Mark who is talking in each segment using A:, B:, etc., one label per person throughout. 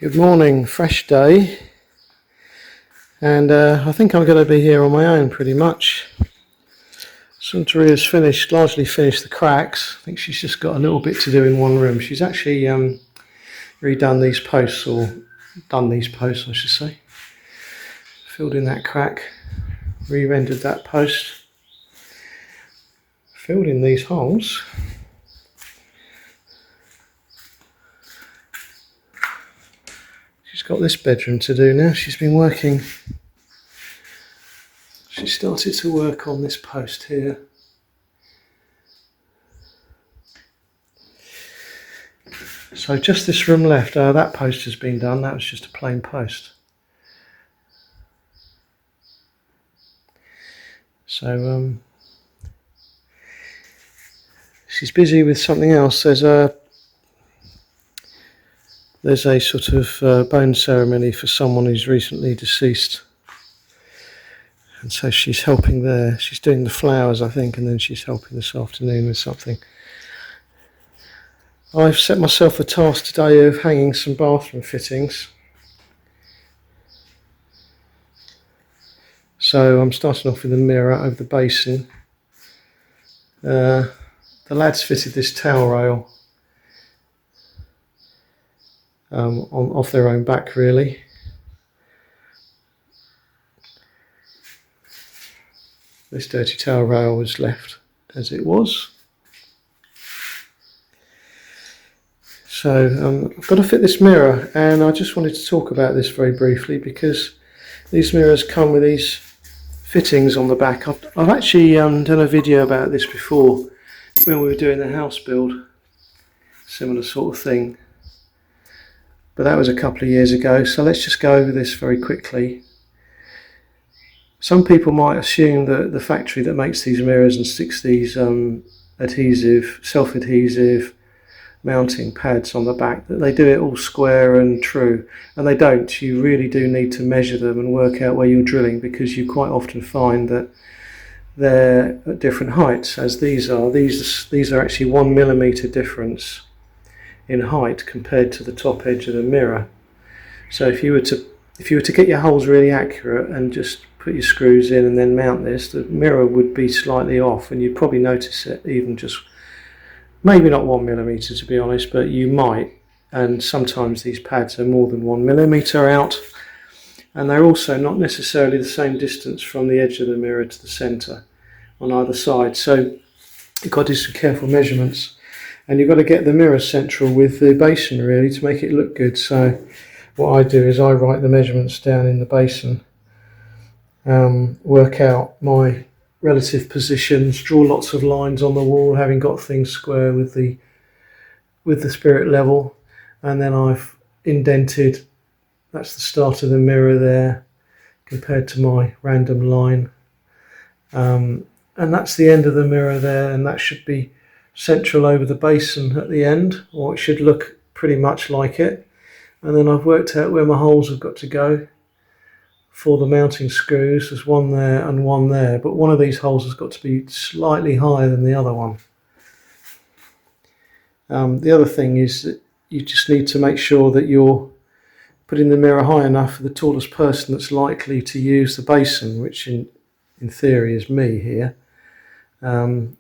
A: Good morning, fresh day, and I think I'm going to be here on my own pretty much. Sunteria's largely finished the cracks. I think she's just got a little bit to do in one room. She's actually redone these posts, or done these posts I should say. Filled in that crack, re-rendered that post, filled in these holes. She's got this bedroom to do now. She started to work on this post here. So just this room left. That post has been done. That was just a plain post. So she's busy with something else. There's a sort of bone ceremony for someone who's recently deceased, and so she's helping there. She's doing the flowers, I think, and then she's helping this afternoon with something. I've set myself a task today of hanging some bathroom fittings. So I'm starting off with a mirror over the basin. The lads fitted this towel rail off their own back, really. This dirty towel rail was left as it was. So I've got to fit this mirror, and I just wanted to talk about this very briefly because these mirrors come with these fittings on the back. I've actually done a video about this before when we were doing the house build, similar sort of thing. But that was a couple of years ago, so let's just go over this very quickly. Some people might assume that the factory that makes these mirrors and sticks these self-adhesive mounting pads on the back, that they do it all square and true, and they don't. You really do need to measure them and work out where you're drilling, because you quite often find that they're at different heights, as these are. These are actually 1 millimeter difference in height compared to the top edge of the mirror. So if you were to get your holes really accurate and just put your screws in and then mount this, the mirror would be slightly off, and you'd probably notice it, even just maybe not 1 millimeter to be honest, but you might. And sometimes these pads are more than 1 millimeter out, and they're also not necessarily the same distance from the edge of the mirror to the center on either side. So you've got to do some careful measurements. And you've got to get the mirror central with the basin really to make it look good. So what I do is I write the measurements down in the basin, work out my relative positions, draw lots of lines on the wall, having got things square with the spirit level, and then I've indented. That's the start of the mirror there, compared to my random line, and that's the end of the mirror there, and that should be central over the basin at the end, or it should look pretty much like it. And then I've worked out where my holes have got to go for the mounting screws. There's one there and one there, but one of these holes has got to be slightly higher than the other one. The other thing is that you just need to make sure that you're putting the mirror high enough for the tallest person that's likely to use the basin, which in theory is me here. And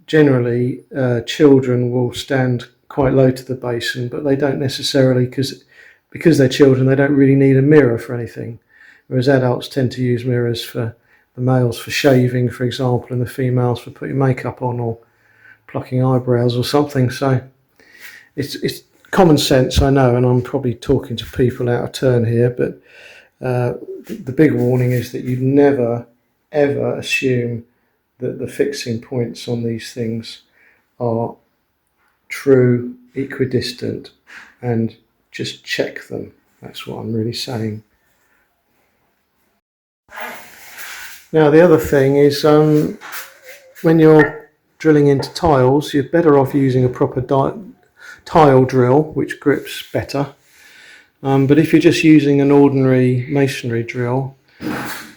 A: generally, children will stand quite low to the basin, but they don't necessarily, because they're children, they don't really need a mirror for anything. Whereas adults tend to use mirrors for the males for shaving, for example, and the females for putting makeup on or plucking eyebrows or something. So it's common sense, I know, and I'm probably talking to people out of turn here, but the big warning is that you never, ever assume that the fixing points on these things are true, equidistant, and just check them. That's what I'm really saying. Now the other thing is, when you're drilling into tiles, you're better off using a proper tile drill, which grips better. But if you're just using an ordinary masonry drill,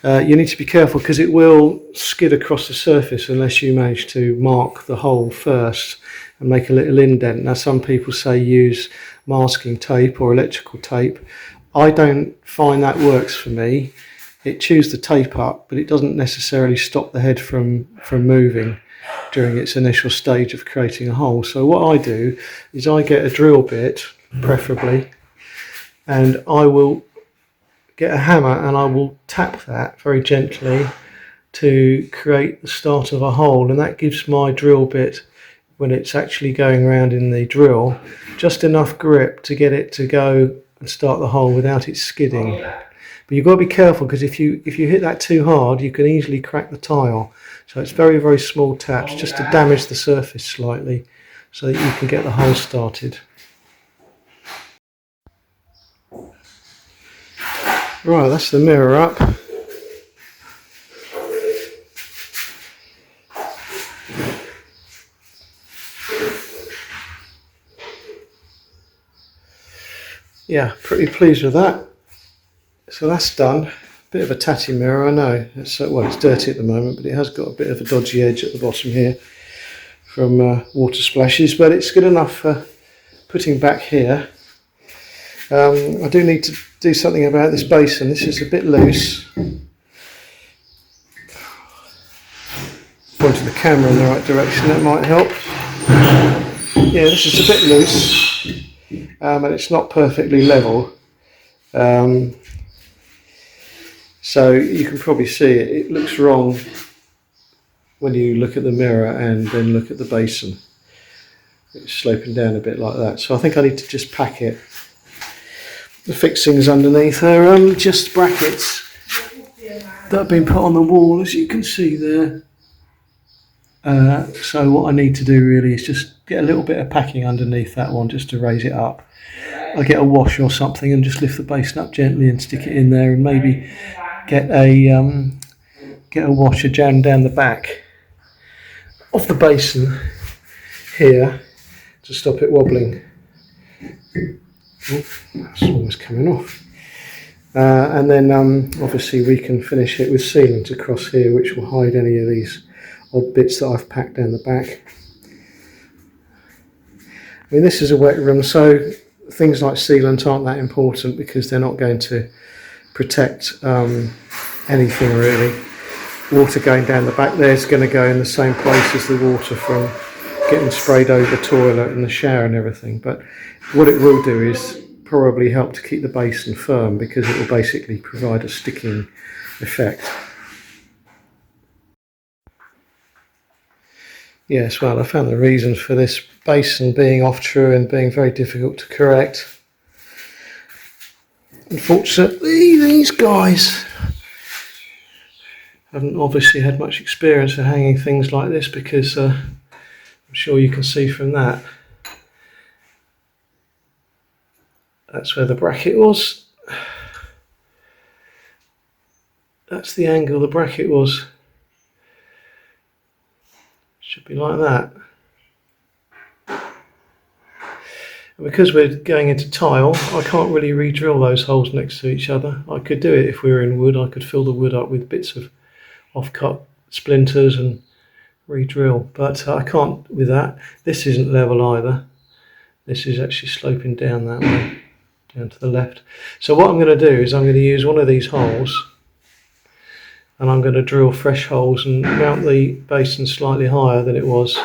A: You need to be careful because it will skid across the surface unless you manage to mark the hole first and make a little indent. Now some people say use masking tape or electrical tape. I don't find that works for me. It chews the tape up, but it doesn't necessarily stop the head from moving during its initial stage of creating a hole. So what I do is I get a drill bit, preferably, and I will get a hammer and I will tap that very gently to create the start of a hole, and that gives my drill bit, when it's actually going around in the drill, just enough grip to get it to go and start the hole without it skidding. But you've got to be careful because if you hit that too hard, you can easily crack the tile. So it's very, very small taps just to damage the surface slightly so that you can get the hole started. Right, that's the mirror up. Yeah, pretty pleased with that. So that's done. Bit of a tatty mirror, I know. Well, it's dirty at the moment, but it has got a bit of a dodgy edge at the bottom here from water splashes, but it's good enough for putting back here. I do need to do something about this basin. This is a bit loose. Pointing the camera in the right direction, that might help. Yeah, this is a bit loose, and it's not perfectly level. So you can probably see it looks wrong when you look at the mirror and then look at the basin. It's sloping down a bit like that. So I think I need to just pack it. The fixings underneath are just brackets that have been put on the wall, as you can see there. So what I need to do really is just get a little bit of packing underneath that one just to raise it up. I'll get a wash or something and just lift the basin up gently and stick it in there, and maybe get a washer down the back of the basin here to stop it wobbling. Oh, that's almost coming off. And then obviously we can finish it with sealant across here, which will hide any of these odd bits that I've packed down the back. I mean, this is a wet room, so things like sealant aren't that important because they're not going to protect anything really. Water going down the back there is going to go in the same place as the water from getting sprayed over the toilet and the shower and everything. But what it will do is probably help to keep the basin firm because it will basically provide a sticking effect. Yes, well, I found the reasons for this basin being off true and being very difficult to correct. Unfortunately, these guys haven't obviously had much experience of hanging things like this because I'm sure you can see from that. That's where the bracket was. That's the angle the bracket was. Should be like that. And because we're going into tile, I can't really re-drill those holes next to each other. I could do it if we were in wood. I could fill the wood up with bits of off-cut splinters and re-drill, but I can't with that. This isn't level either. This is actually sloping down that way, down to the left. So what I'm going to do is I'm going to use one of these holes and I'm going to drill fresh holes and mount the basin slightly higher than it was,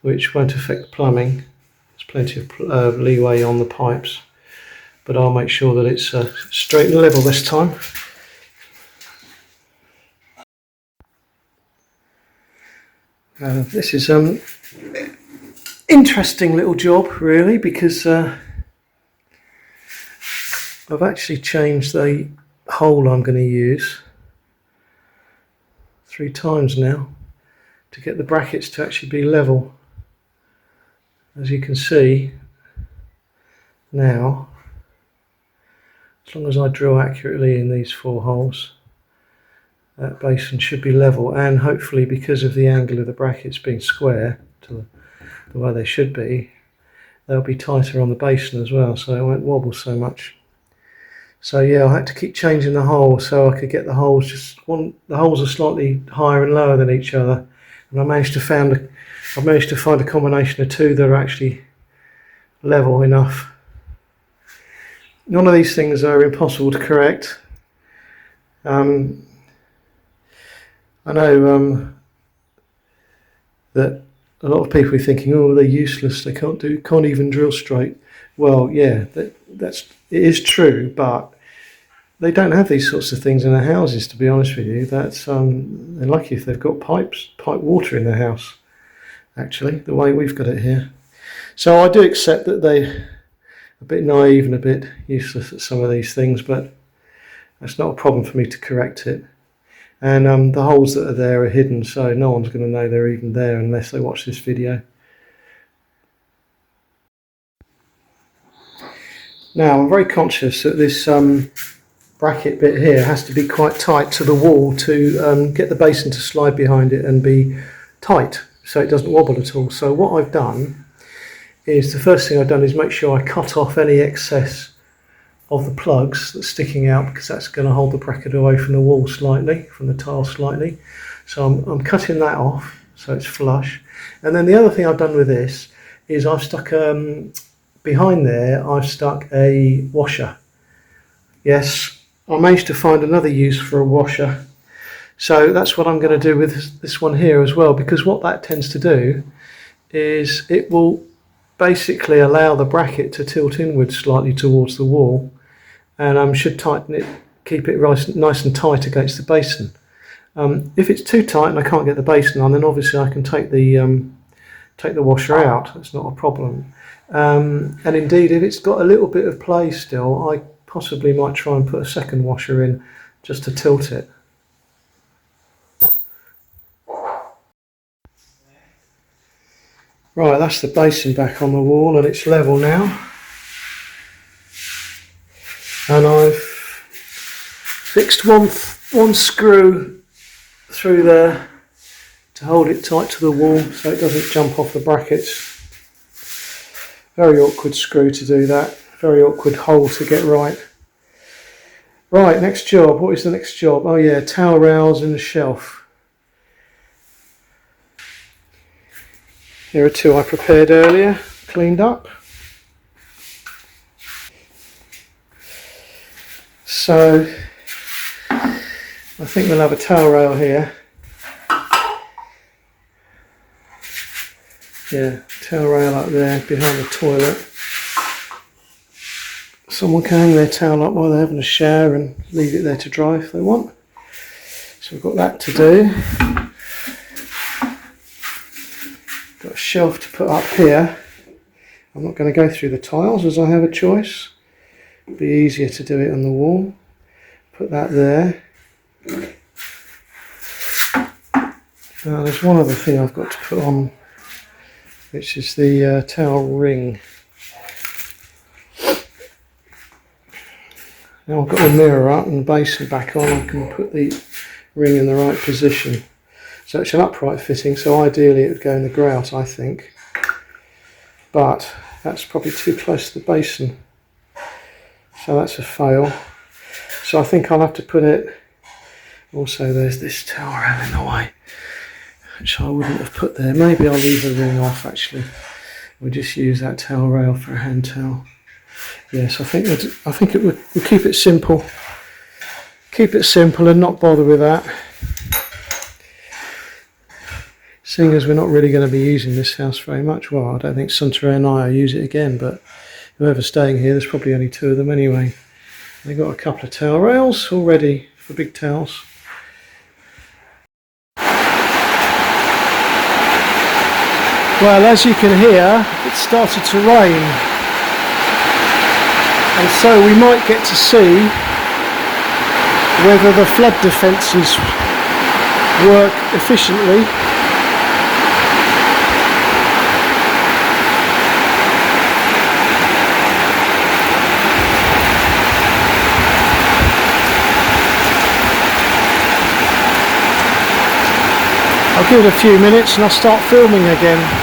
A: which won't affect the plumbing. There's plenty of leeway on the pipes, but I'll make sure that it's straight and level this time. This is interesting little job really, because I've actually changed the hole I'm going to use 3 times now to get the brackets to actually be level. As you can see now, as long as I drill accurately in these 4 holes, that basin should be level, and hopefully because of the angle of the brackets being square to the way they should be, they'll be tighter on the basin as well, so it won't wobble so much. So yeah, I had to keep changing the holes so I could get the holes the holes are slightly higher and lower than each other, and I managed to find a combination of two that are actually level enough. None of these things are impossible to correct. I know that a lot of people are thinking, oh, they're useless, they can't even drill straight. Well, yeah, it is true, but they don't have these sorts of things in their houses, to be honest with you. They're lucky if they've got pipe water in their house, actually, the way we've got it here. So I do accept that they're a bit naive and a bit useless at some of these things, but that's not a problem for me to correct it. And the holes that are there are hidden, so no one's going to know they're even there unless they watch this video. Now, I'm very conscious that this bracket bit here has to be quite tight to the wall to get the basin to slide behind it and be tight so it doesn't wobble at all. So what I've done is, the first thing I've done is make sure I cut off any excess of the plugs that's sticking out, because that's going to hold the bracket away from the wall slightly, from the tile slightly. So I'm cutting that off so it's flush. And then the other thing I've done with this is I've stuck behind there, I've stuck a washer. Yes, I managed to find another use for a washer. So that's what I'm going to do with this one here as well, because what that tends to do is it will basically allow the bracket to tilt inwards slightly towards the wall, and should tighten it, keep it nice and tight against the basin. If it's too tight and I can't get the basin on, then obviously I can take the washer out. That's not a problem. And indeed, if it's got a little bit of play still, I possibly might try and put a second washer in just to tilt it. Right, that's the basin back on the wall and it's level now. And I've fixed one screw through there to hold it tight to the wall so it doesn't jump off the brackets. Very awkward screw to do that, very awkward hole to get right. Right, next job. What is the next job? Oh yeah, towel rails in the shelf. Here are two I prepared earlier, cleaned up. So I think we'll have a towel rail here. Yeah, towel rail up there behind the toilet. Someone can hang their towel up while they're having a shower and leave it there to dry if they want. So we've got that to do. Got a shelf to put up here. I'm not going to go through the tiles as I have a choice. It'll be easier to do it on the wall. Put that there. Now there's one other thing I've got to put on, which is the towel ring. Now I've got the mirror up and the basin back on, I can put the ring in the right position. So it's an upright fitting, so ideally it would go in the grout, I think. But that's probably too close to the basin. So that's a fail. So I think I'll have to put it... Also there's this towel rail in the way, which I wouldn't have put there. Maybe I'll leave the ring off actually. We'll just use that towel rail for a hand towel. Yes, I think we'll keep it simple. Keep it simple and not bother with that. Seeing as we're not really going to be using this house very much. Well, I don't think Suntory and I will use it again, but whoever's staying here, there's probably only two of them anyway. They've got a couple of towel rails already for big towels. Well, as you can hear, it started to rain. And so we might get to see whether the flood defences work efficiently. I'll give it a few minutes and I'll start filming again.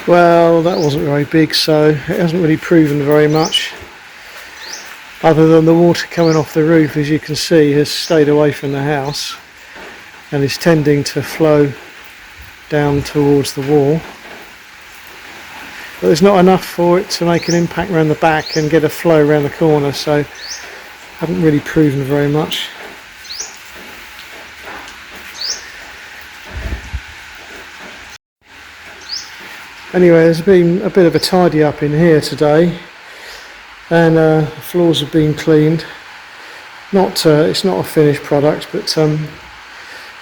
A: Well, that wasn't very big, so it hasn't really proven very much. Other than the water coming off the roof, as you can see, has stayed away from the house and is tending to flow down towards the wall. But there's not enough for it to make an impact around the back and get a flow around the corner, so haven't really proven very much. Anyway, there's been a bit of a tidy up in here today, and the floors have been cleaned. It's not a finished product, but it's an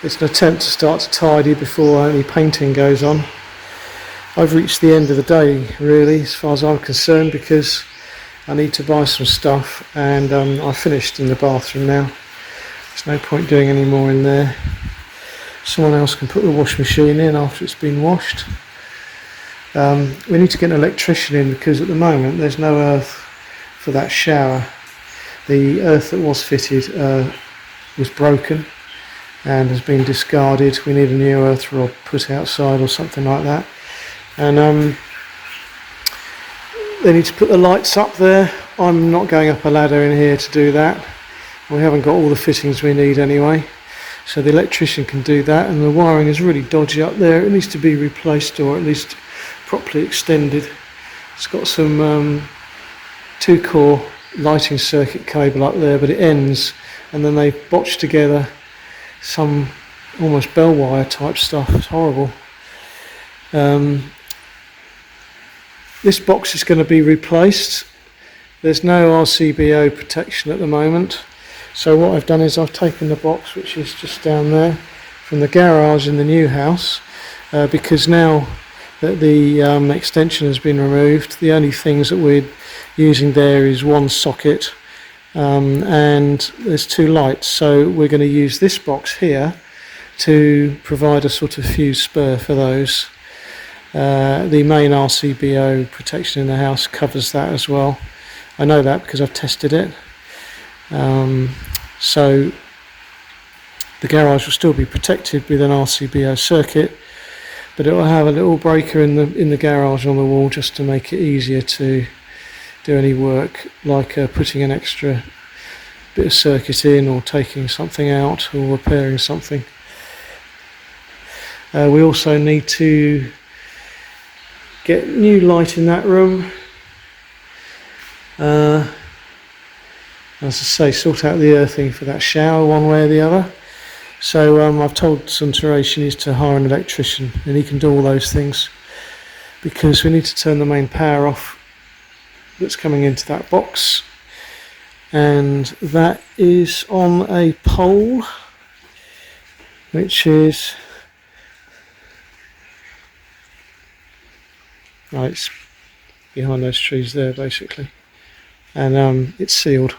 A: attempt to start to tidy before any painting goes on. I've reached the end of the day, really, as far as I'm concerned, because I need to buy some stuff, and I've finished in the bathroom now. There's no point doing any more in there. Someone else can put the washing machine in after it's been washed. We need to get an electrician in, because at the moment there's no earth for that shower. The earth that was fitted was broken and has been discarded. We need a new earth rod put outside or something like that. And they need to put the lights up there. I'm not going up a ladder in here to do that. We haven't got all the fittings we need anyway. So the electrician can do that, and the wiring is really dodgy up there. It needs to be replaced, or at least properly extended. It's got some 2-core lighting circuit cable up there, but it ends, and then they botched together some almost bell wire type stuff. It's horrible. This box is going to be replaced. There's no RCBO protection at the moment, so what I've done is I've taken the box, which is just down there, from the garage in the new house, because now that the extension has been removed, the only things that we're using there is one socket, and there's 2 lights, so we're going to use this box here to provide a sort of fuse spur for those. The main RCBO protection in the house covers that as well. I know that because I've tested it. So the garage will still be protected with an RCBO circuit, but it will have a little breaker in the garage on the wall, just to make it easier to do any work, like putting an extra bit of circuit in, or taking something out, or repairing something. We also need to get new light in that room. As I say, sort out the earthing for that shower one way or the other. So I've told Suntoration he needs to hire an electrician, and he can do all those things, because we need to turn the main power off that's coming into that box, and that is on a pole, which is it's behind those trees there basically, and it's sealed,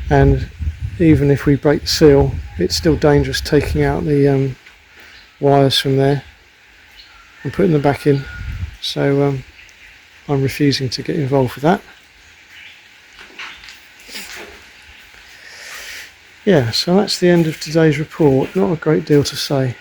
A: and even if we break the seal, it's still dangerous taking out the wires from there and putting them back in, so I'm refusing to get involved with that. Yeah, so that's the end of today's report. Not a great deal to say.